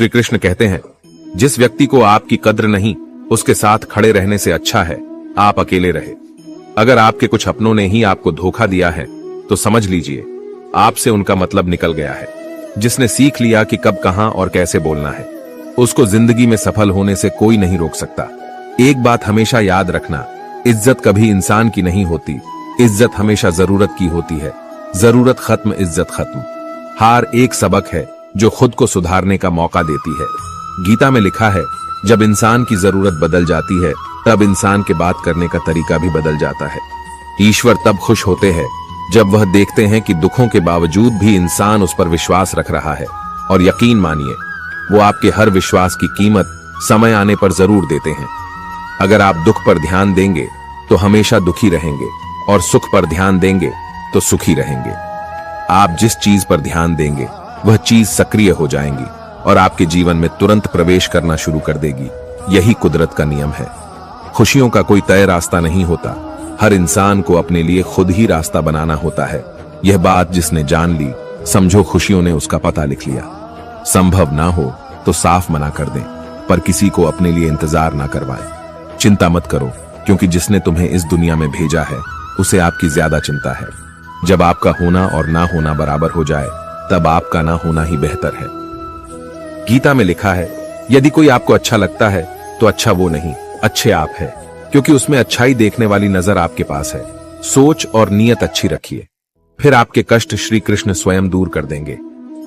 श्री कृष्ण कहते हैं, जिस व्यक्ति को आपकी कद्र नहीं, उसके साथ खड़े रहने से अच्छा है आप अकेले रहे। अगर आपके कुछ अपनों ने ही आपको धोखा दिया है तो समझ लीजिए आपसे उनका मतलब निकल गया है। जिसने सीख लिया कि कब कहां और कैसे बोलना है, उसको जिंदगी में सफल होने से कोई नहीं रोक सकता। एक बात हमेशा याद रखना, इज्जत कभी इंसान की नहीं होती, इज्जत हमेशा जरूरत की होती है। जरूरत खत्म, इज्जत खत्म। हार एक सबक है जो खुद को सुधारने का मौका देती है। गीता में लिखा है, जब इंसान की जरूरत बदल जाती है तब इंसान के बात करने का तरीका भी बदल जाता है। ईश्वर तब खुश होते हैं जब वह देखते हैं कि दुखों के बावजूद भी इंसान उस पर विश्वास रख रहा है। और यकीन मानिए, वो आपके हर विश्वास की कीमत समय आने पर जरूर देते हैं। अगर आप दुख पर ध्यान देंगे तो हमेशा दुखी रहेंगे, और सुख पर ध्यान देंगे तो सुखी रहेंगे। आप जिस चीज पर ध्यान देंगे वह चीज सक्रिय हो जाएंगी और आपके जीवन में तुरंत प्रवेश करना शुरू कर देगी। यही कुदरत का नियम है। खुशियों का कोई तय रास्ता नहीं होता, हर इंसान को अपने लिए खुद ही रास्ता बनाना होता है। यह बात जिसने जान ली, समझो खुशियों ने उसका पता लिख लिया। संभव ना हो तो साफ मना कर दें, पर किसी को अपने लिए इंतजार ना करवाएं। चिंता मत करो, क्योंकि जिसने तुम्हें इस दुनिया में भेजा है उसे आपकी ज्यादा चिंता है। जब आपका होना और ना होना बराबर हो जाए तब आपका ना होना ही बेहतर है। गीता में लिखा है, यदि कोई आपको अच्छा लगता है तो अच्छा वो नहीं, अच्छे आप है, क्योंकि उसमें अच्छाई देखने वाली नजर आपके पास है। सोच और नीयत अच्छी रखिए, फिर आपके कष्ट श्री कृष्ण स्वयं दूर कर देंगे।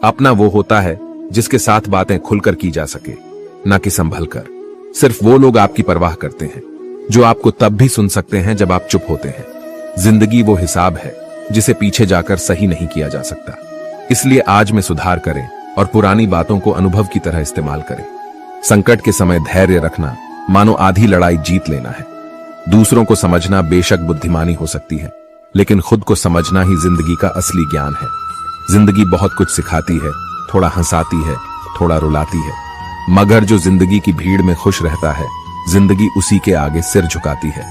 अपना वो होता है जिसके साथ बातें खुलकर की जा सके, ना कि संभल कर। सिर्फ वो लोग आपकी परवाह करते हैं जो आपको तब भी सुन सकते हैं जब आप चुप होते हैं। जिंदगी वो हिसाब है जिसे पीछे जाकर सही नहीं किया जा सकता। इसलिए आज में सुधार करें और पुरानी बातों को अनुभव की तरह इस्तेमाल करें। संकट के समय धैर्य रखना मानो आधी लड़ाई जीत लेना है। दूसरों को समझना बेशक बुद्धिमानी हो सकती है, लेकिन खुद को समझना ही जिंदगी का असली ज्ञान है। जिंदगी बहुत कुछ सिखाती है, थोड़ा हंसाती है, थोड़ा रुलाती है, मगर जो जिंदगी की भीड़ में खुश रहता है, जिंदगी उसी के आगे सिर झुकाती है।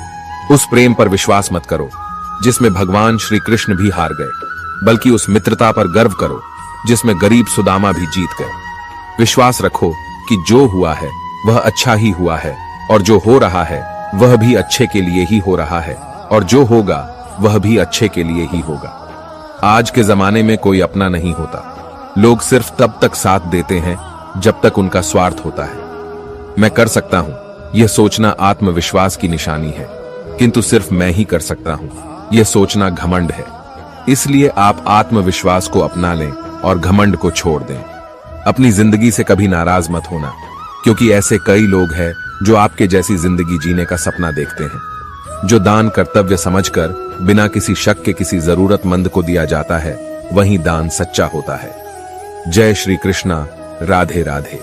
उस प्रेम पर विश्वास मत करो जिसमें भगवान श्री कृष्ण भी हार गए, बल्कि उस मित्रता पर गर्व करो जिसमें गरीब सुदामा भी जीत गए। विश्वास रखो कि जो हुआ है वह अच्छा ही हुआ है, और जो हो रहा है वह भी अच्छे के लिए ही हो रहा है, और जो होगा वह भी अच्छे के लिए ही होगा। आज के जमाने में कोई अपना नहीं होता। लोग सिर्फ तब तक साथ देते हैं जब तक उनका स्वार्थ होता है। मैं कर सकता हूं, यह सोचना आत्मविश्वास की निशानी है, किंतु सिर्फ मैं ही कर सकता हूं, यह सोचना घमंड है। इसलिए आप आत्मविश्वास को अपना लें और घमंड को छोड़ दें। अपनी जिंदगी से कभी नाराज मत होना, क्योंकि ऐसे कई लोग हैं जो आपके जैसी जिंदगी जीने का सपना देखते हैं। जो दान कर्तव्य समझकर बिना किसी शक के किसी जरूरतमंद को दिया जाता है, वही दान सच्चा होता है। जय श्री कृष्णा, राधे राधे।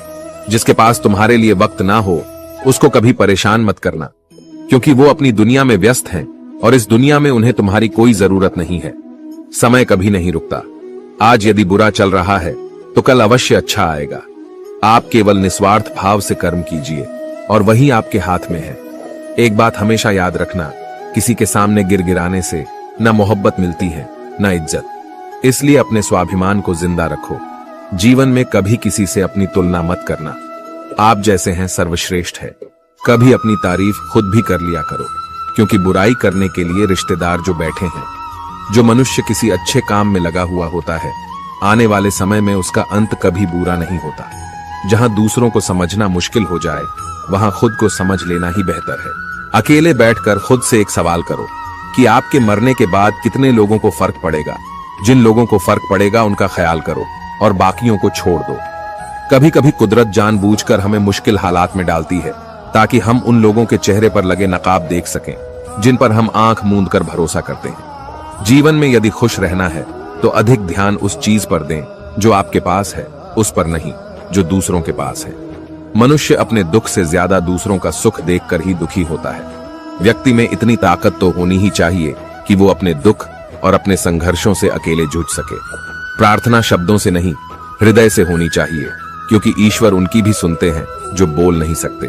जिसके पास तुम्हारे लिए वक्त ना हो उसको कभी परेशान मत करना, क्योंकि वो अपनी दुनिया में व्यस्त हैं और इस दुनिया में उन्हें तुम्हारी कोई जरूरत नहीं है। समय कभी नहीं रुकता। आज यदि बुरा चल रहा है तो कल अवश्य अच्छा आएगा। आप केवल निस्वार्थ भाव से कर्म कीजिए और वही आपके हाथ में है। एक बात हमेशा याद रखना, किसी के सामने गिड़गिड़ाने से न मोहब्बत मिलती है न इज्जत। इसलिए अपने स्वाभिमान को जिंदा रखो। जीवन में कभी किसी से अपनी तुलना मत करना। आप जैसे हैं सर्वश्रेष्ठ है। कभी अपनी तारीफ खुद भी कर लिया करो, क्योंकि बुराई करने के लिए रिश्तेदार जो बैठे हैं। जो मनुष्य किसी अच्छे काम में लगा हुआ होता है, आने वाले समय में उसका अंत कभी बुरा नहीं होता। जहां दूसरों को समझना मुश्किल हो जाए, वहां खुद को समझ लेना ही बेहतर है। अकेले बैठकर खुद से एक सवाल करो कि आपके मरने के बाद कितने लोगों को फर्क पड़ेगा। जिन लोगों को फर्क पड़ेगा उनका ख्याल करो और बाकियों को छोड़ दो। कभी कभी कुदरत जानबूझकर हमें मुश्किल हालात में डालती है, ताकि हम उन लोगों के चेहरे पर लगे नकाब देख सकें जिन पर हम आंख मूंद कर भरोसा करते हैं। जीवन में यदि खुश रहना है तो अधिक ध्यान उस चीज पर दें जो आपके पास है, उस पर नहीं जो दूसरों के पास है। मनुष्य अपने दुख से ज्यादा दूसरों का सुख देखकर ही दुखी होता है। व्यक्ति में इतनी ताकत तो होनी ही चाहिए कि वो अपने दुख और अपने संघर्षों से अकेले जूझ सके। प्रार्थना शब्दों से नहीं, हृदय से होनी चाहिए, क्योंकि ईश्वर उनकी भी सुनते हैं जो बोल नहीं सकते।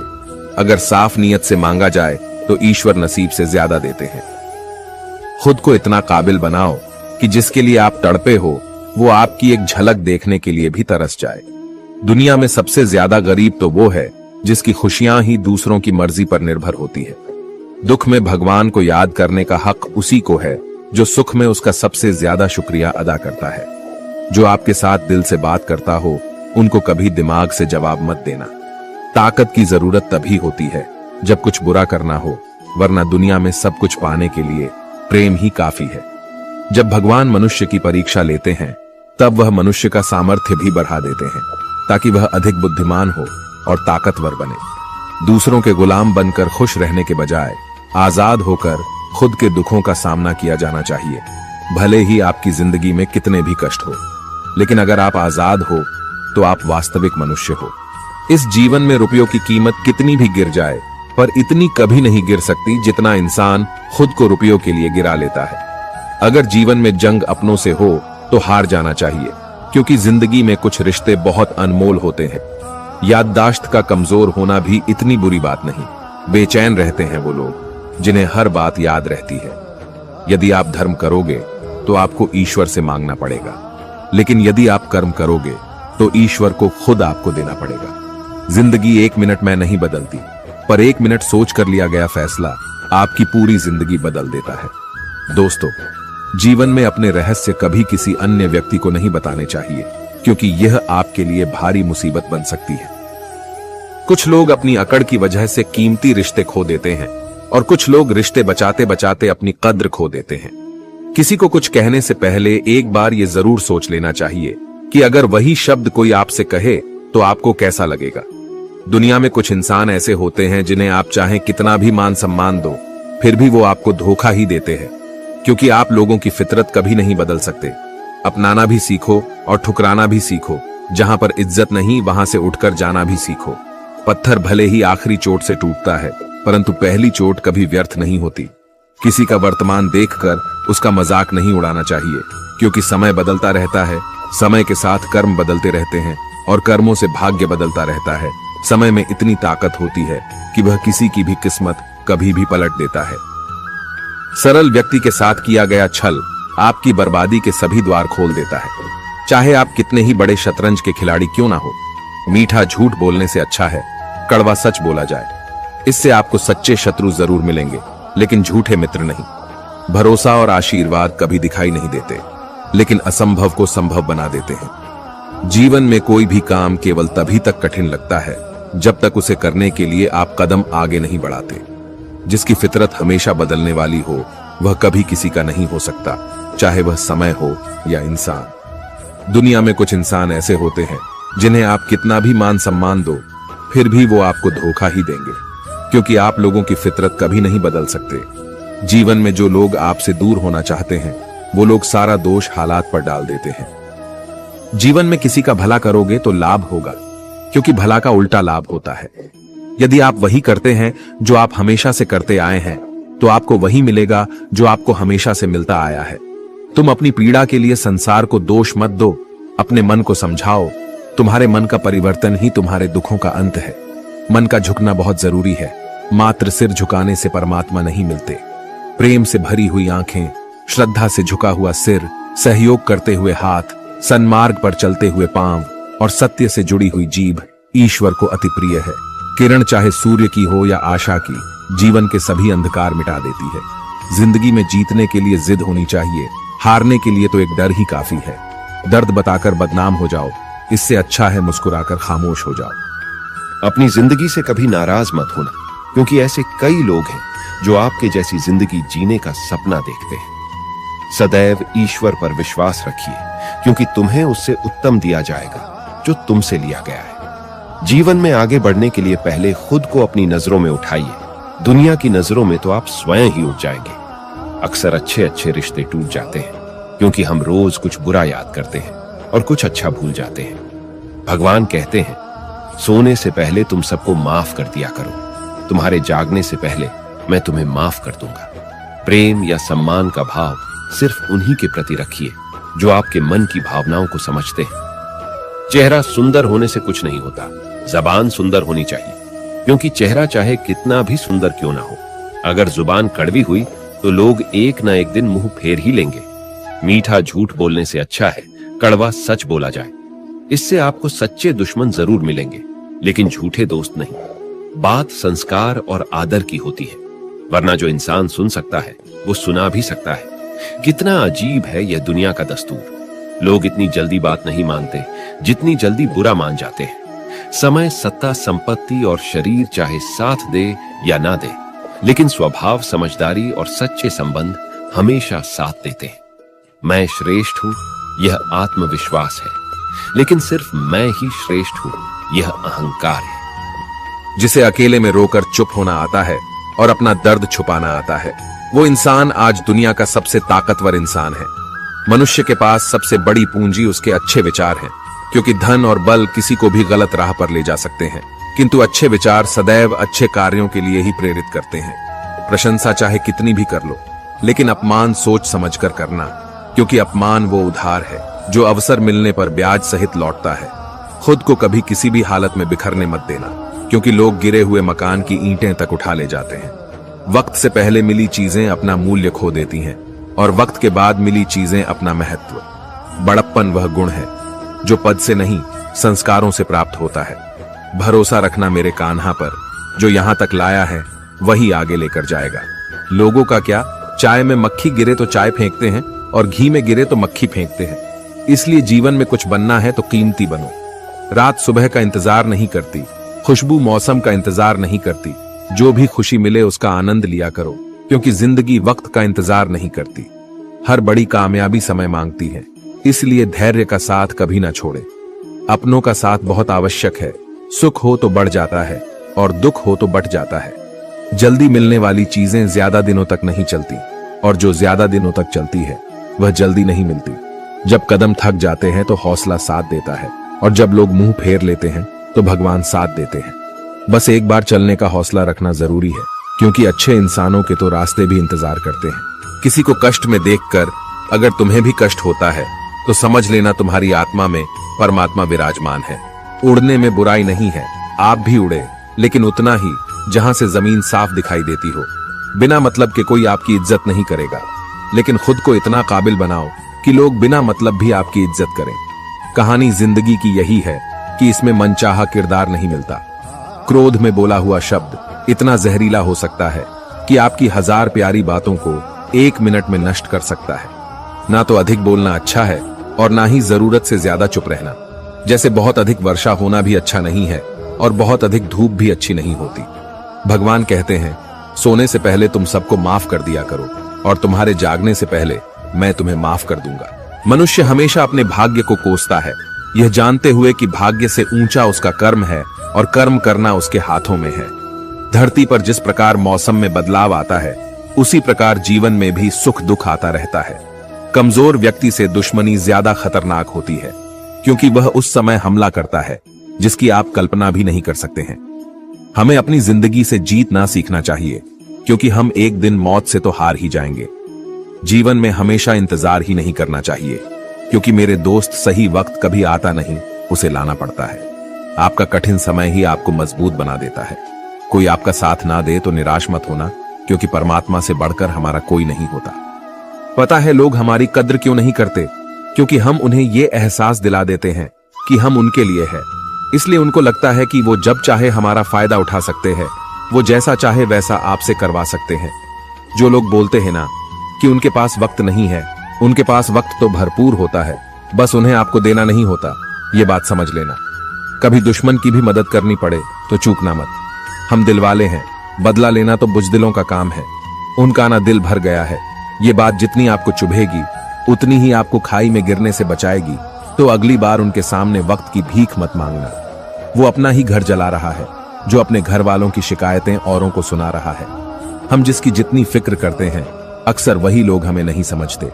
अगर साफ नीयत से मांगा जाए तो ईश्वर नसीब से ज्यादा देते हैं। खुद को इतना काबिल बनाओ कि जिसके लिए आप तड़पे हो वो आपकी एक झलक देखने के लिए भी तरस जाए। दुनिया में सबसे ज्यादा गरीब तो वो है जिसकी खुशियां ही दूसरों की मर्जी पर निर्भर होती है। दुख में भगवान को याद करने का हक उसी को है जो सुख में उसका सबसे ज्यादा शुक्रिया अदा करता है। जो आपके साथ दिल से बात करता हो उनको कभी दिमाग से जवाब मत देना। ताकत की जरूरत तभी होती है जब कुछ बुरा करना हो, वरना दुनिया में सब कुछ पाने के लिए प्रेम ही काफी है। जब भगवान मनुष्य की परीक्षा लेते हैं तब वह मनुष्य का सामर्थ्य भी बढ़ा देते हैं ताकि वह अधिक बुद्धिमान हो और ताकतवर बने। दूसरों के गुलाम बनकर खुश रहने के बजाय आजाद होकर खुद के दुखों का सामना किया जाना चाहिए। भले ही आपकी जिंदगी में कितने भी कष्ट हो, लेकिन अगर आप आजाद हो तो आप वास्तविक मनुष्य हो। इस जीवन में रुपयों की कीमत कितनी भी गिर जाए, पर इतनी कभी नहीं गिर सकती जितना इंसान खुद को रुपयों के लिए गिरा लेता है। अगर जीवन में जंग अपनों से हो तो हार जाना चाहिए, क्योंकि जिंदगी में कुछ रिश्ते बहुत अनमोल होते हैं। याददाश्त का कमजोर होना भी इतनी बुरी बात नहीं। बेचैन रहते हैं वो लोग जिन्हें हर बात याद रहती है। यदि आप धर्म करोगे तो आपको ईश्वर से मांगना पड़ेगा, लेकिन यदि आप कर्म करोगे तो ईश्वर को खुद आपको देना पड़ेगा। जिंदगी 1 मिनट में नहीं बदलती, पर 1 मिनट सोच कर लिया गया फैसला आपकी पूरी जिंदगी बदल देता है। दोस्तों, जीवन में अपने रहस्य कभी किसी अन्य व्यक्ति को नहीं बताने चाहिए, क्योंकि यह आपके लिए भारी मुसीबत बन सकती है। कुछ लोग अपनी अकड़ की वजह से कीमती रिश्ते खो देते हैं और कुछ लोग रिश्ते बचाते बचाते अपनी कद्र खो देते हैं। किसी को कुछ कहने से पहले एक बार यह जरूर सोच लेना चाहिए कि अगर वही शब्द कोई आपसे कहे तो आपको कैसा लगेगा। दुनिया में कुछ इंसान ऐसे होते हैं जिन्हें आप चाहे कितना भी मान सम्मान दो, फिर भी वो आपको धोखा ही देते हैं, क्योंकि आप लोगों की फितरत कभी नहीं बदल सकते। अपनाना भी सीखो और ठुकराना भी सीखो। जहां पर इज्जत नहीं वहां से उठकर जाना भी सीखो। पत्थर भले ही आखिरी चोट से टूटता है, परंतु पहली चोट कभी व्यर्थ नहीं होती। किसी का वर्तमान देखकर उसका मजाक नहीं उड़ाना चाहिए, क्योंकि समय बदलता रहता है। समय के साथ कर्म बदलते रहते हैं और कर्मों से भाग्य बदलता रहता है। समय में इतनी ताकत होती है कि वह किसी की भी किस्मत कभी भी पलट देता है। सरल व्यक्ति के साथ किया गया छल आपकी बर्बादी के सभी द्वार खोल देता है, चाहे आप कितने ही बड़े शतरंज के खिलाड़ी क्यों ना हो। मीठा झूठ बोलने से अच्छा है कड़वा सच बोला जाए। इससे आपको सच्चे शत्रु जरूर मिलेंगे, लेकिन झूठे मित्र नहीं। भरोसा और आशीर्वाद कभी दिखाई नहीं देते, लेकिन असंभव को संभव बना देते हैं। जीवन में कोई भी काम केवल तभी तक कठिन लगता है जब तक उसे करने के लिए आप कदम आगे नहीं बढ़ाते। जिसकी फितरत हमेशा बदलने वाली हो वह कभी किसी का नहीं हो सकता, चाहे वह समय हो या इंसान। दुनिया में कुछ इंसान ऐसे होते हैं जिन्हें आप कितना भी मान सम्मान दो, फिर भी वो आपको धोखा ही देंगे, क्योंकि आप लोगों की फितरत कभी नहीं बदल सकते। जीवन में जो लोग आपसे दूर होना चाहते हैं वो लोग सारा दोष हालात पर डाल देते हैं। जीवन में किसी का भला करोगे तो लाभ होगा, क्योंकि भला का उल्टा लाभ होता है। यदि आप वही करते हैं जो आप हमेशा से करते आए हैं, तो आपको वही मिलेगा जो आपको हमेशा से मिलता आया है। तुम अपनी पीड़ा के लिए संसार को दोष मत दो, अपने मन को समझाओ। तुम्हारे मन का परिवर्तन ही तुम्हारे दुखों का अंत है। मन का झुकना बहुत जरूरी है, मात्र सिर झुकाने से परमात्मा नहीं मिलते। प्रेम से भरी हुई आंखें, श्रद्धा से झुका हुआ सिर, सहयोग करते हुए हाथ, सन्मार्ग पर चलते हुए पांव और सत्य से जुड़ी हुई जीभ ईश्वर को अति प्रिय है। किरण चाहे सूर्य की हो या आशा की, जीवन के सभी अंधकार मिटा देती है। जिंदगी में जीतने के लिए जिद होनी चाहिए, हारने के लिए तो एक डर ही काफी है। दर्द बताकर बदनाम हो जाओ, इससे अच्छा है मुस्कुराकर खामोश हो जाओ। अपनी जिंदगी से कभी नाराज मत होना, क्योंकि ऐसे कई लोग हैं जो आपके जैसी जिंदगी जीने का सपना देखते हैं। सदैव ईश्वर पर विश्वास रखिए, क्योंकि तुम्हें उससे उत्तम दिया जाएगा जो तुमसे लिया गया है। जीवन में आगे बढ़ने के लिए पहले खुद को अपनी नजरों में उठाइए। दुनिया की नजरों में तो आप स्वयं ही उठ जाएंगे। अक्सर अच्छे अच्छे रिश्ते टूट जाते हैं, क्योंकि हम रोज कुछ बुरा याद करते हैं और कुछ अच्छा भूल जाते हैं। भगवान कहते हैं, सोने से पहले तुम सबको माफ कर दिया करो, तुम्हारे जागने से पहले मैं तुम्हें माफ कर दूंगा। प्रेम या सम्मान का भाव सिर्फ उन्हीं के प्रति रखिए जो आपके मन की भावनाओं को समझते हैं। चेहरा सुंदर होने से कुछ नहीं होता, जबान सुंदर होनी चाहिए, क्योंकि चेहरा चाहे कितना भी सुंदर क्यों ना हो, अगर जुबान कड़वी हुई तो लोग एक ना एक दिन मुंह फेर ही लेंगे। मीठा झूठ बोलने से अच्छा है कड़वा सच बोला जाए। इससे आपको सच्चे दुश्मन जरूर मिलेंगे, लेकिन झूठे दोस्त नहीं। बात संस्कार और आदर की होती है, वरना जो इंसान सुन सकता है वो सुना भी सकता है। कितना अजीब है यह दुनिया का दस्तूर। लोग इतनी जल्दी बात नहीं मानते जितनी जल्दी बुरा मान जाते हैं। समय, सत्ता, संपत्ति और शरीर चाहे साथ दे या ना दे, लेकिन स्वभाव, समझदारी और सच्चे संबंध हमेशा साथ देते हैं। मैं श्रेष्ठ हूं, यह आत्मविश्वास है, लेकिन सिर्फ मैं ही श्रेष्ठ हूं, यह अहंकार है। जिसे अकेले में रोकर चुप होना आता है और अपना दर्द छुपाना आता है, वो इंसान आज दुनिया का सबसे ताकतवर इंसान है। मनुष्य के पास सबसे बड़ी पूंजी उसके अच्छे विचार हैं, क्योंकि धन और बल किसी को भी गलत राह पर ले जा सकते हैं, किंतु अच्छे विचार सदैव अच्छे कार्यों के लिए ही प्रेरित करते हैं। प्रशंसा चाहे कितनी भी कर लो, लेकिन अपमान सोच समझकर करना, क्योंकि अपमान वो उधार है जो अवसर मिलने पर ब्याज सहित लौटता है। खुद को कभी किसी भी हालत में बिखरने मत देना, क्योंकि लोग गिरे हुए मकान की ईंटें तक उठा ले जाते हैं। वक्त से पहले मिली चीजें अपना मूल्य खो देती हैं, और वक्त के बाद मिली चीजें अपना महत्व। बड़प्पन वह गुण है जो पद से नहीं, संस्कारों से प्राप्त होता है। भरोसा रखना मेरे कान्हा पर, जो यहां तक लाया है वही आगे लेकर जाएगा। लोगों का क्या, चाय में मक्खी गिरे तो चाय फेंकते हैं और घी में गिरे तो मक्खी फेंकते हैं। इसलिए जीवन में कुछ बनना है तो कीमती बनो। रात सुबह का इंतजार नहीं करती, खुशबू मौसम का इंतजार नहीं करती। जो भी खुशी मिले उसका आनंद लिया करो, क्योंकि जिंदगी वक्त का इंतजार नहीं करती। हर बड़ी कामयाबी समय मांगती है, इसलिए धैर्य का साथ कभी ना छोड़े। अपनों का साथ बहुत आवश्यक है। सुख हो तो बढ़ जाता है और दुख हो तो बट जाता है। जल्दी मिलने वाली चीजें ज्यादा दिनों तक नहीं चलती, और जो ज्यादा दिनों तक चलती है वह जल्दी नहीं मिलती। जब कदम थक जाते हैं तो हौसला साथ देता है, और जब लोग मुंह फेर लेते हैं तो भगवान साथ देते हैं। बस एक बार चलने का हौसला रखना जरूरी है, क्योंकि अच्छे इंसानों के तो रास्ते भी इंतजार करते हैं। किसी को कष्ट में देखकर अगर तुम्हें भी कष्ट होता है तो समझ लेना तुम्हारी आत्मा में परमात्मा विराजमान है। उड़ने में बुराई नहीं है, आप भी उड़े, लेकिन उतना ही जहां से जमीन साफ दिखाई देती हो। बिना मतलब के कोई आपकी इज्जत नहीं करेगा, लेकिन खुद को इतना काबिल बनाओ कि लोग बिना मतलब भी आपकी इज्जत करें। कहानी जिंदगी की यही है कि इसमें मनचाहा किरदार नहीं मिलता। क्रोध में बोला हुआ शब्द इतना जहरीला हो सकता है कि आपकी 1000 प्यारी बातों को 1 मिनट में नष्ट कर सकता है। ना तो अधिक बोलना अच्छा है और ना ही जरूरत से ज्यादा चुप रहना। जैसे बहुत अधिक वर्षा होना भी अच्छा नहीं है और बहुत अधिक धूप भी अच्छी नहीं होती। भगवान कहते हैं, सोने से पहले तुम सबको माफ कर दिया करो, और तुम्हारे जागने से पहले मैं तुम्हें माफ कर दूंगा। मनुष्य हमेशा अपने भाग्य को कोसता है, यह जानते हुए कि भाग्य से ऊंचा उसका कर्म है और कर्म करना उसके हाथों में है। धरती पर जिस प्रकार मौसम में बदलाव आता है, उसी प्रकार जीवन में भी सुख दुख आता रहता है। कमजोर व्यक्ति से दुश्मनी ज्यादा खतरनाक होती है, क्योंकि वह उस समय हमला करता है जिसकी आप कल्पना भी नहीं कर सकते हैं। हमें अपनी जिंदगी से जीतना सीखना चाहिए, क्योंकि हम एक दिन मौत से तो हार ही जाएंगे। जीवन में हमेशा इंतजार ही नहीं करना चाहिए, क्योंकि मेरे दोस्त सही वक्त कभी आता नहीं, उसे लाना पड़ता है। आपका कठिन समय ही आपको मजबूत बना देता है। कोई आपका साथ ना दे तो निराश मत होना, क्योंकि परमात्मा से बढ़कर हमारा कोई नहीं होता। पता है लोग हमारी कद्र क्यों नहीं करते? क्योंकि हम उन्हें यह एहसास दिला देते हैं कि हम उनके लिए हैं। इसलिए उनको लगता है कि वो जब चाहे हमारा फायदा उठा सकते हैं, वो जैसा चाहे वैसा आपसे करवा सकते हैं। जो लोग बोलते हैं ना कि उनके पास वक्त नहीं है, उनके पास वक्त तो भरपूर होता है, बस उन्हें आपको देना नहीं होता। ये बात समझ लेना। कभी दुश्मन की भी मदद करनी पड़े तो चूकना मत। हम दिलवाले हैं, बदला लेना तो बुजदिलों का काम है। उनका ना दिल भर गया है, ये बात जितनी आपको चुभेगी उतनी ही आपको खाई में गिरने से बचाएगी। तो अगली बार उनके सामने वक्त की भीख मत मांगना। वो अपना ही घर जला रहा है, जो अपने घर वालों की शिकायतें औरों को सुना रहा है। हम जिसकी जितनी फिक्र करते हैं, अक्सर वही लोग हमें नहीं समझते।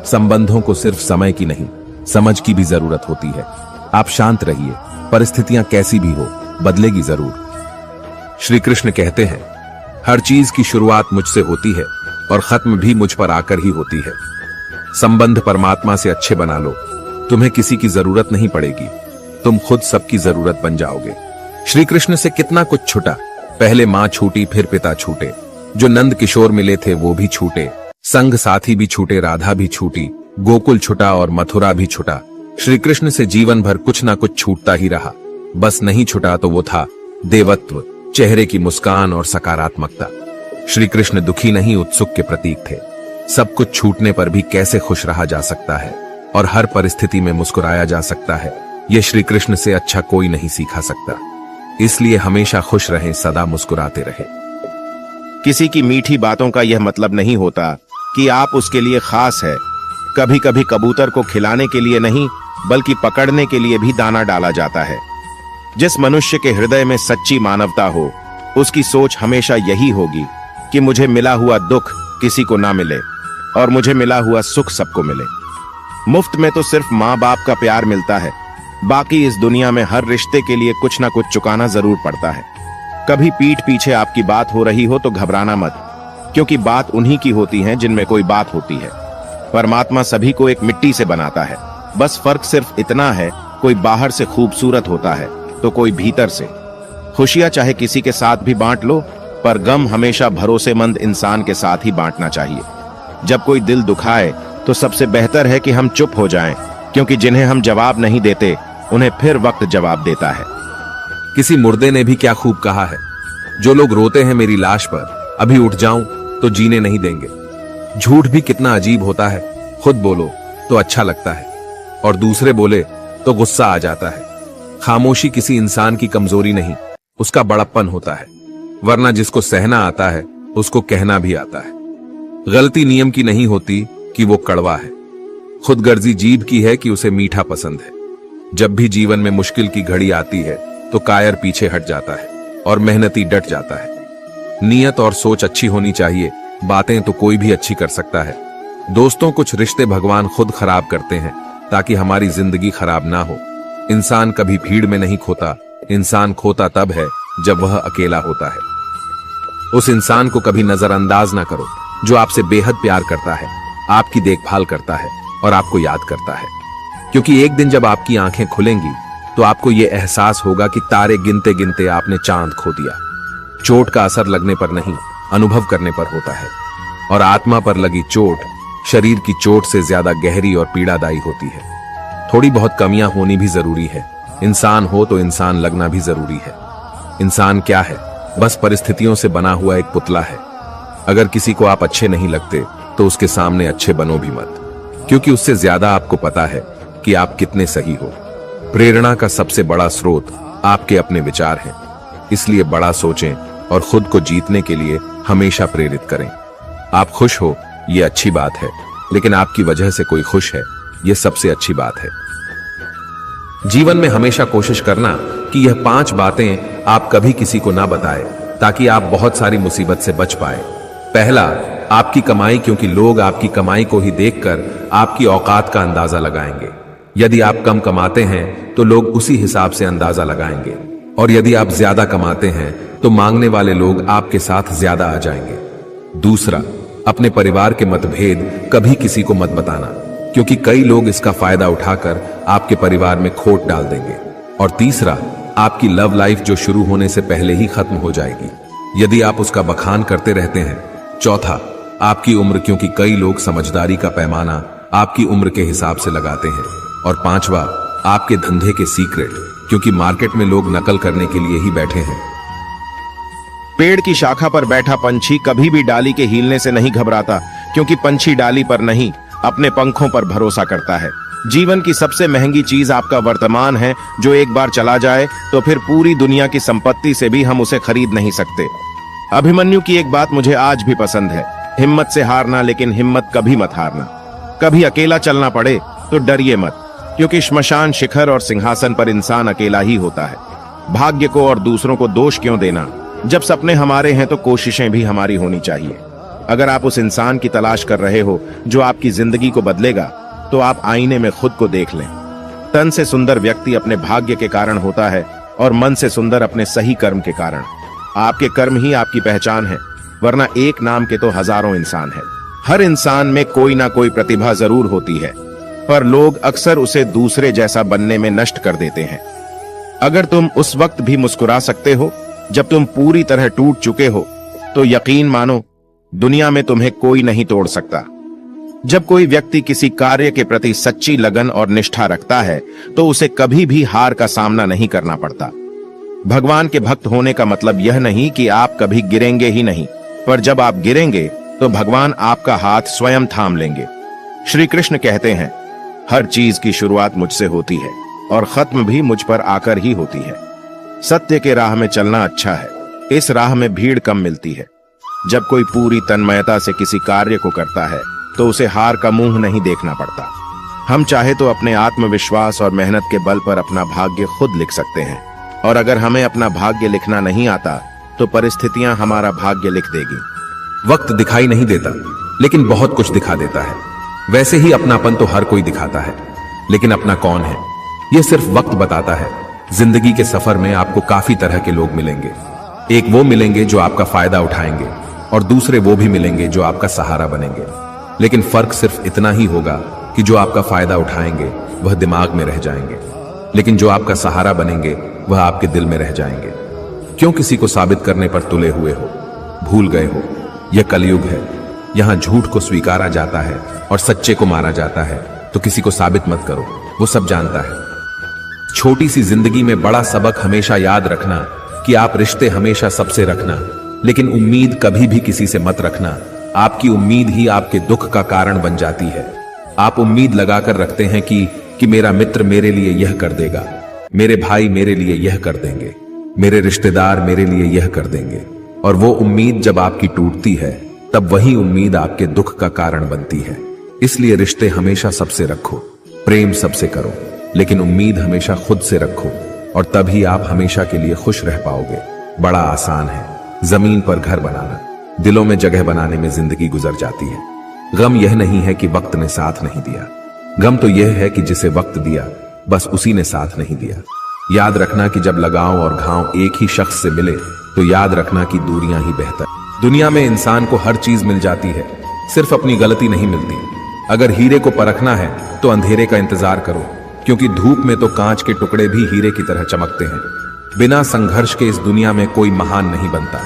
संबंधों को सिर्फ समय की नहीं, समझ की भी जरूरत होती है। आप शांत रहिए, परिस्थितियां कैसी भी हो, बदलेगी जरूर। श्री कृष्ण कहते हैं, हर चीज की शुरुआत मुझसे होती है और खत्म भी मुझ पर आकर ही होती है। संबंध परमात्मा से अच्छे बना लो, तुम्हें किसी की जरूरत नहीं पड़ेगी, तुम खुद सबकी जरूरत बन जाओगे। श्री कृष्ण से कितना कुछ छूटा। पहले मां छूटी, फिर पिता छूटे, जो नंद किशोर मिले थे वो भी छूटे, संग साथी भी छूटे, राधा भी छूटी, गोकुल छुटा और मथुरा भी छुटा। श्री कृष्ण से जीवन भर कुछ ना कुछ छूटता ही रहा। बस नहीं छूटा तो वो था देवत्व, चेहरे की मुस्कान और सकारात्मकता। श्री कृष्ण दुखी नहीं, उत्सुक के प्रतीक थे। सब कुछ छूटने पर भी कैसे खुश रहा जा सकता है और हर परिस्थिति में मुस्कुराया जा सकता है, यह श्री कृष्ण से अच्छा कोई नहीं सीखा सकता। इसलिए हमेशा खुश रहें, सदा मुस्कुराते रहें। किसी की मीठी बातों का यह मतलब नहीं होता कि आप उसके लिए खास है। कभी कभी कबूतर को खिलाने के लिए नहीं, बल्कि पकड़ने के लिए भी दाना डाला जाता है। जिस मनुष्य के हृदय में सच्ची मानवता हो, उसकी सोच हमेशा यही होगी कि मुझे मिला हुआ दुख किसी को ना मिले और मुझे मिला हुआ सुख सबको मिले। मुफ्त में तो सिर्फ माँ बाप का प्यार मिलता है, बाकी इस दुनिया में हर रिश्ते के लिए कुछ ना कुछ चुकाना जरूर पड़ता है। कभी पीठ पीछे आपकी बात हो रही हो तो घबराना मत, क्योंकि बात उन्हीं की होती है जिनमें कोई बात होती है। परमात्मा सभी को एक मिट्टी से बनाता है, बस फर्क सिर्फ इतना है, कोई बाहर से खूबसूरत होता है तो कोई भीतर से। खुशियां चाहे किसी के साथ भी बांट लो, पर गम हमेशा भरोसेमंद इंसान के साथ ही बांटना चाहिए। जब कोई दिल दुखाए तो सबसे बेहतर है कि हम चुप हो जाएं, क्योंकि जिन्हें हम जवाब नहीं देते उन्हें फिर वक्त जवाब देता है। किसी मुर्दे ने भी क्या खूब कहा है, जो लोग रोते हैं मेरी लाश पर, अभी उठ जाऊं तो जीने नहीं देंगे। झूठ भी कितना अजीब होता है, खुद बोलो तो अच्छा लगता है और दूसरे बोले तो गुस्सा आ जाता है। खामोशी किसी इंसान की कमजोरी नहीं, उसका बड़प्पन होता है, वरना जिसको सहना आता है उसको कहना भी आता है। गलती नियम की नहीं होती कि वो कड़वा है, खुदगर्जी जीभ की है कि उसे मीठा पसंद है। जब भी जीवन में मुश्किल की घड़ी आती है तो कायर पीछे हट जाता है और मेहनती डट जाता है। नियत और सोच अच्छी होनी चाहिए, बातें तो कोई भी अच्छी कर सकता है। दोस्तों, कुछ रिश्ते भगवान खुद खराब करते हैं ताकि हमारी जिंदगी खराब ना हो। इंसान कभी भीड़ में नहीं खोता, इंसान खोता तब है जब वह अकेला होता है। उस इंसान को कभी नजरअंदाज ना करो जो आपसे बेहद प्यार करता है, आपकी देखभाल करता है और आपको याद करता है। क्योंकि एक दिन जब आपकी आंखें खुलेंगी तो आपको यह एहसास होगा कि तारे गिनते गिनते आपने चांद खो दिया। चोट का असर लगने पर नहीं, अनुभव करने पर होता है, और आत्मा पर लगी चोट शरीर की चोट से ज्यादा गहरी और पीड़ादायी होती है। थोड़ी बहुत कमियां होनी भी जरूरी है। इंसान हो तो इंसान लगना भी जरूरी है। इंसान क्या है? बस परिस्थितियों से बना हुआ एक पुतला है। अगर किसी को आप अच्छे नहीं लगते तो उसके सामने अच्छे बनो भी मत, क्योंकि उससे ज्यादा आपको पता है कि आप कितने सही हो। प्रेरणा का सबसे बड़ा स्रोत आपके अपने विचार हैं, इसलिए बड़ा सोचें और खुद को जीतने के लिए हमेशा प्रेरित करें। आप खुश हो ये अच्छी बात है, लेकिन आपकी वजह से कोई खुश है ये सबसे अच्छी बात है। जीवन में हमेशा कोशिश करना कि यह 5 बातें आप कभी किसी को ना बताएं, ताकि आप बहुत सारी मुसीबत से बच पाए। पहला, आपकी कमाई, क्योंकि लोग आपकी कमाई को ही देखकर आपकी औकात का अंदाजा लगाएंगे। यदि आप कम कमाते हैं तो लोग उसी हिसाब से अंदाजा लगाएंगे, और यदि आप ज्यादा कमाते हैं तो मांगने वाले लोग आपके साथ ज्यादा आ जाएंगे। दूसरा, अपने परिवार के मतभेद कभी किसी को मत बताना, क्योंकि कई लोग इसका फायदा उठाकर आपके परिवार में खोट डाल देंगे। और तीसरा, आपकी लव लाइफ जो शुरू होने से पहले ही खत्म हो जाएगी यदि आप उसका बखान करते रहते हैं। चौथा, आपकी उम्र, क्योंकि कई लोग समझदारी का पैमाना आपकी उम्र के हिसाब से लगाते हैं। और पांचवा, आपके धंधे के सीक्रेट, क्योंकि मार्केट में लोग नकल करने के लिए ही बैठे हैं। पेड़ की शाखा पर बैठा पंछी कभी भी डाली के हिलने से नहीं घबराता, क्योंकि पंछी डाली पर नहीं अपने पंखों पर भरोसा करता है। जीवन की सबसे महंगी चीज आपका वर्तमान है, जो एक बार चला जाए तो फिर पूरी दुनिया की संपत्ति से भी हम उसे खरीद नहीं सकते। अभिमन्यु की एक बात मुझे आज भी पसंद है, हिम्मत से हारना, लेकिन हिम्मत कभी मत हारना। कभी अकेला चलना पड़े तो डरिए मत, क्योंकि श्मशान, शिखर और सिंहासन पर इंसान अकेला ही होता है। भाग्य को और दूसरों को दोष क्यों देना? जब सपने हमारे हैं तो कोशिशें भी हमारी होनी चाहिए। अगर आप उस इंसान की तलाश कर रहे हो जो आपकी जिंदगी को बदलेगा, तो आप आईने में खुद को देख लें। तन से सुंदर व्यक्ति अपने भाग्य के कारण होता है और मन से सुंदर अपने सही कर्म के कारण। आपके कर्म ही आपकी पहचान है, वरना एक नाम के तो हजारों इंसान हैं। हर इंसान में कोई ना कोई प्रतिभा जरूर होती है, पर लोग अक्सर उसे दूसरे जैसा बनने में नष्ट कर देते हैं। अगर तुम उस वक्त भी मुस्कुरा सकते हो जब तुम पूरी तरह टूट चुके हो, तो यकीन मानो दुनिया में तुम्हें कोई नहीं तोड़ सकता। जब कोई व्यक्ति किसी कार्य के प्रति सच्ची लगन और निष्ठा रखता है तो उसे कभी भी हार का सामना नहीं करना पड़ता। भगवान के भक्त होने का मतलब यह नहीं कि आप कभी गिरेंगे ही नहीं, पर जब आप गिरेंगे तो भगवान आपका हाथ स्वयं थाम लेंगे। श्री कृष्ण कहते हैं, हर चीज की शुरुआत मुझसे होती है और खत्म भी मुझ पर आकर ही होती है। सत्य के राह में चलना अच्छा है, इस राह में भीड़ कम मिलती है। जब कोई पूरी तन्मयता से किसी कार्य को करता है तो उसे हार का मुंह नहीं देखना पड़ता। हम चाहे तो अपने आत्मविश्वास और मेहनत के बल पर अपना भाग्य खुद लिख सकते हैं, और अगर हमें अपना भाग्य लिखना नहीं आता तो परिस्थितियां हमारा भाग्य लिख देगी। वक्त दिखाई नहीं देता, लेकिन बहुत कुछ दिखा देता है। वैसे ही अपनापन तो हर कोई दिखाता है, लेकिन अपना कौन है यह सिर्फ वक्त बताता है। जिंदगी के सफर में आपको काफी तरह के लोग मिलेंगे। एक वो मिलेंगे जो आपका फायदा उठाएंगे, और दूसरे वो भी मिलेंगे जो आपका सहारा बनेंगे। लेकिन फर्क सिर्फ इतना ही होगा कि जो आपका फायदा उठाएंगे वह दिमाग में रह जाएंगे, लेकिन जो आपका सहारा बनेंगे वह आपके दिल में रह जाएंगे। क्यों किसी को साबित करने पर तुले हुए हो? भूल गए हो यह कलयुग है, यहां झूठ को स्वीकारा जाता है और सच्चे को मारा जाता है। तो किसी को साबित मत करो, वो सब जानता है। छोटी सी जिंदगी में बड़ा सबक हमेशा याद रखना कि आप रिश्ते हमेशा सबसे रखना, लेकिन उम्मीद कभी भी किसी से मत रखना। आपकी उम्मीद ही आपके दुख का कारण बन जाती है। आप उम्मीद लगाकर रखते हैं कि मेरा मित्र मेरे लिए यह कर देगा, मेरे भाई मेरे लिए यह कर देंगे, मेरे रिश्तेदार मेरे लिए यह कर देंगे, और वो उम्मीद जब आपकी टूटती है तब वही उम्मीद आपके दुख का कारण बनती है। इसलिए रिश्ते हमेशा सबसे रखो, प्रेम सबसे करो, लेकिन उम्मीद हमेशा खुद से रखो, और तभी आप हमेशा के लिए खुश रह पाओगे। बड़ा आसान है जमीन पर घर बनाना, दिलों में जगह बनाने में जिंदगी गुजर जाती है। गम यह नहीं है कि वक्त ने साथ नहीं दिया, गम तो यह है कि जिसे वक्त दिया बस उसी ने साथ नहीं दिया। याद रखना कि जब लगाव और घाव एक ही शख्स से मिले तो याद रखना कि दूरियां ही बेहतर। दुनिया में इंसान को हर चीज मिल जाती है, सिर्फ अपनी गलती नहीं मिलती। अगर हीरे को परखना है तो अंधेरे का इंतजार करो, क्योंकि धूप में तो कांच के टुकड़े भी हीरे की तरह चमकते हैं। बिना संघर्ष के इस दुनिया में कोई महान नहीं बनता।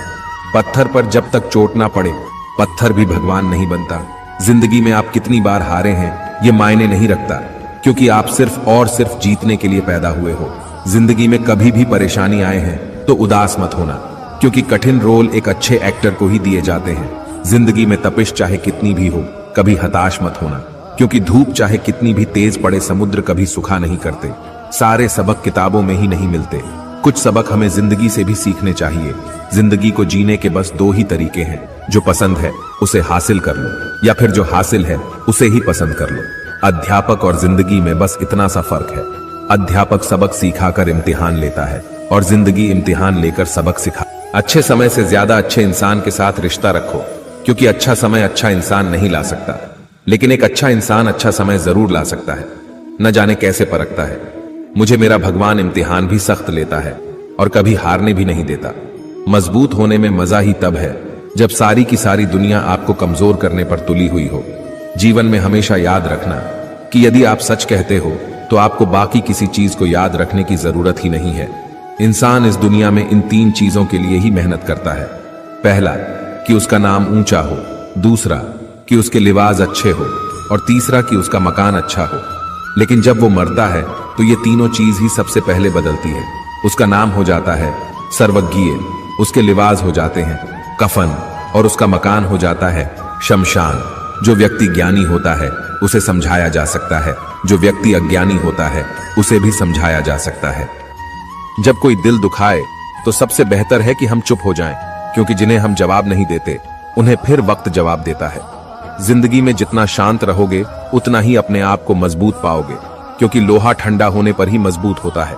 पत्थर पर जब तक चोट ना पड़े पत्थर भी भगवान नहीं बनता। जिंदगी में आप कितनी बार हारे हैं ये मायने नहीं रखता, क्योंकि आप सिर्फ और सिर्फ जीतने के लिए पैदा हुए हो। जिंदगी में कभी भी परेशानी आए हैं तो उदास मत होना, क्योंकि कठिन रोल एक अच्छे एक्टर को ही दिए जाते हैं। जिंदगी में तपिश चाहे कितनी भी हो कभी हताश मत होना, क्योंकि धूप चाहे कितनी भी तेज पड़े समुद्र कभी सूखा नहीं करते। सारे सबक किताबों में ही नहीं मिलते, कुछ सबक हमें जिंदगी से भी सीखने चाहिए। जिंदगी को जीने के बस दो ही तरीके हैं, जो पसंद है उसे हासिल कर लो, या फिर जो हासिल है उसे ही पसंद कर लो। अध्यापक और जिंदगी में बस इतना सा फर्क है। अध्यापक सबक सिखाकर इम्तिहान लेता है और जिंदगी इम्तिहान लेकर सबक सिखा। अच्छे समय से ज्यादा अच्छे इंसान के साथ रिश्ता रखो, क्योंकि अच्छा समय अच्छा इंसान नहीं ला सकता, लेकिन एक अच्छा इंसान अच्छा समय जरूर ला सकता है। न जाने कैसे परखता है। मुझे मेरा भगवान इम्तिहान भी सख्त लेता है और कभी हारने भी नहीं देता। मजबूत होने में मजा ही तब है जब सारी की सारी दुनिया आपको कमजोर करने पर तुली हुई हो। जीवन में हमेशा याद रखना कि यदि आप सच कहते हो तो आपको बाकी किसी चीज को याद रखने की जरूरत ही नहीं है। इंसान इस दुनिया में इन तीन चीजों के लिए ही मेहनत करता है। पहला, कि उसका नाम ऊंचा हो। दूसरा, कि उसके लिबास अच्छे हो। और तीसरा, कि उसका मकान अच्छा हो। लेकिन जब वो मरता है तो ये तीनों चीज ही सबसे पहले बदलती है। उसका नाम हो जाता है सर्वज्ञीय, उसके लिबास हो जाते हैं कफन, और उसका मकान हो जाता है शमशान। जो व्यक्ति ज्ञानी होता है उसे समझाया जा सकता है, जो व्यक्ति अज्ञानी होता है उसे भी समझाया जा सकता है। जब कोई दिल दुखाए तो सबसे बेहतर है कि हम चुप हो जाएं, क्योंकि जिन्हें हम जवाब नहीं देते उन्हें फिर वक्त जवाब देता है। जिंदगी में जितना शांत रहोगे उतना ही अपने आप को मजबूत पाओगे, क्योंकि लोहा ठंडा होने पर ही मजबूत होता है।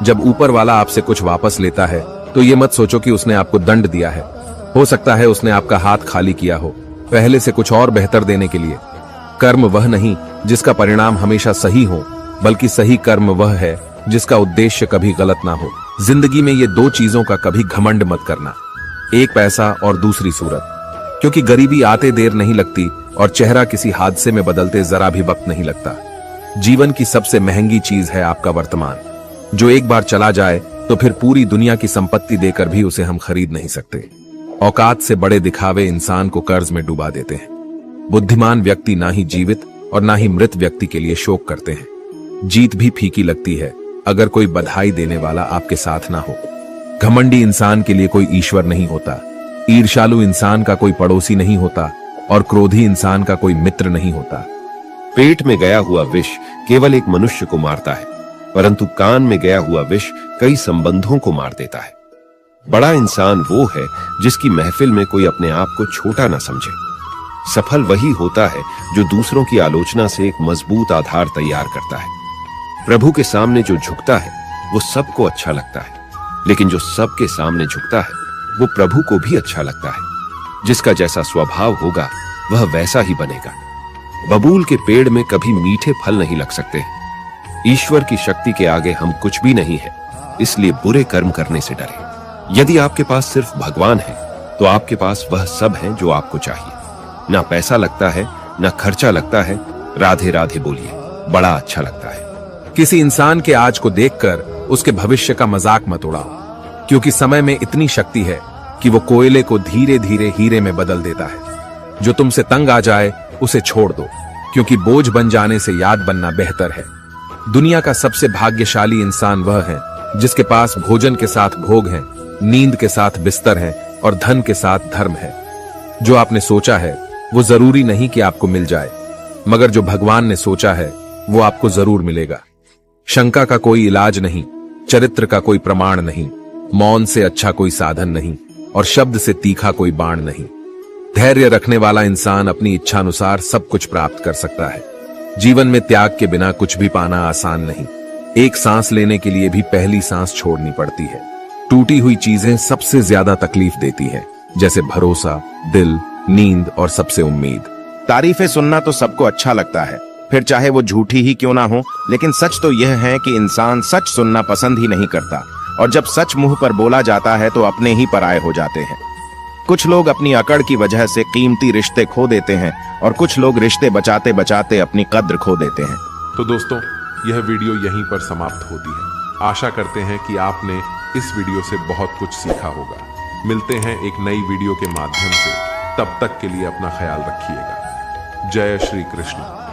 जब ऊपर वाला आपसे कुछ वापस लेता है तो ये मत सोचो कि उसने आपको दंड दिया है। हो सकता है उसने आपका हाथ खाली किया हो, पहले से कुछ और बेहतर देने के लिए। कर्म वह नहीं जिसका परिणाम हमेशा सही हो, बल्कि सही कर्म वह है जिसका उद्देश्य कभी गलत ना हो। जिंदगी में ये दो चीजों का कभी घमंड मत करना, एक पैसा और दूसरी सूरत, क्योंकि गरीबी आते देर नहीं लगती और चेहरा किसी हादसे में बदलते जरा भी वक्त नहीं लगता। जीवन की सबसे महंगी चीज है आपका वर्तमान, जो एक बार चला जाए तो फिर पूरी दुनिया की संपत्ति देकर भी उसे हम खरीद नहीं सकते। औकात से बड़े दिखावे इंसान को कर्ज में डुबा देते हैं। बुद्धिमान व्यक्ति ना ही जीवित और ना ही मृत व्यक्ति के लिए शोक करते हैं। जीत भी फीकी लगती है अगर कोई बधाई देने वाला आपके साथ ना हो। घमंडी इंसान के लिए कोई ईश्वर नहीं होता, ईर्ष्यालु इंसान का कोई पड़ोसी नहीं होता और क्रोधी इंसान का कोई मित्र नहीं होता। पेट में गया हुआ विष केवल एक मनुष्य को मारता है, परंतु कान में गया हुआ विष कई संबंधों को मार देता है। बड़ा इंसान वो है जिसकी महफिल में कोई अपने आप को छोटा ना समझे। सफल वही होता है जो दूसरों की आलोचना से एक मजबूत आधार तैयार करता है। प्रभु के सामने जो झुकता है वो सबको अच्छा लगता है, लेकिन जो सबके सामने झुकता है वो प्रभु को भी अच्छा लगता है। जिसका जैसा स्वभाव होगा वह वैसा ही बनेगा। बबूल के पेड़ में कभी मीठे फल नहीं लग सकते। ईश्वर की शक्ति के आगे हम कुछ भी नहीं है, इसलिए बुरे कर्म करने से डरे। यदि आपके पास सिर्फ भगवान है तो आपके पास वह सब है जो आपको चाहिए। ना पैसा लगता है, ना खर्चा लगता है। राधे राधे बोलिए, बड़ा अच्छा लगता है। किसी इंसान के आज को देखकर उसके भविष्य का मजाक मत उड़ाओ, क्योंकि समय में इतनी शक्ति है कि वो कोयले को धीरे धीरे हीरे में बदल देता है। जो तुमसे तंग आ जाए उसे छोड़ दो, क्योंकि बोझ बन जाने से याद बनना बेहतर है। दुनिया का सबसे भाग्यशाली इंसान वह है जिसके पास भोजन के साथ भोग है, नींद के साथ बिस्तर है और धन के साथ धर्म है। जो आपने सोचा है वो जरूरी नहीं कि आपको मिल जाए, मगर जो भगवान ने सोचा है वो आपको जरूर मिलेगा। शंका का कोई इलाज नहीं, चरित्र का कोई प्रमाण नहीं, मौन से अच्छा कोई साधन नहीं और शब्द से तीखा कोई बाण नहीं। धैर्य रखने वाला इंसान अपनी इच्छानुसार सब कुछ प्राप्त कर सकता है। जीवन में त्याग के बिना कुछ भी पाना आसान नहीं। एक सांस लेने के लिए भी पहली सांस छोड़नी पड़ती है। टूटी हुई चीजें सबसे ज्यादा तकलीफ देती है, जैसे भरोसा, दिल, नींद और सबसे उम्मीद। तारीफें सुनना तो सबको अच्छा लगता है, फिर चाहे वो झूठी ही क्यों ना हो, लेकिन सच तो यह है कि इंसान सच सुनना पसंद ही नहीं करता, और जब सच मुंह पर बोला जाता है तो अपने ही पराये हो जाते हैं। कुछ लोग अपनी अकड़ की वजह से कीमती रिश्ते खो देते हैं और कुछ लोग रिश्ते बचाते बचाते अपनी कद्र खो देते हैं। तो दोस्तों, यह वीडियो यहीं पर समाप्त होती है। आशा करते हैं कि आपने इस वीडियो से बहुत कुछ सीखा होगा। मिलते हैं एक नई वीडियो के माध्यम से, तब तक के लिए अपना ख्याल रखिएगा। जय श्री कृष्ण।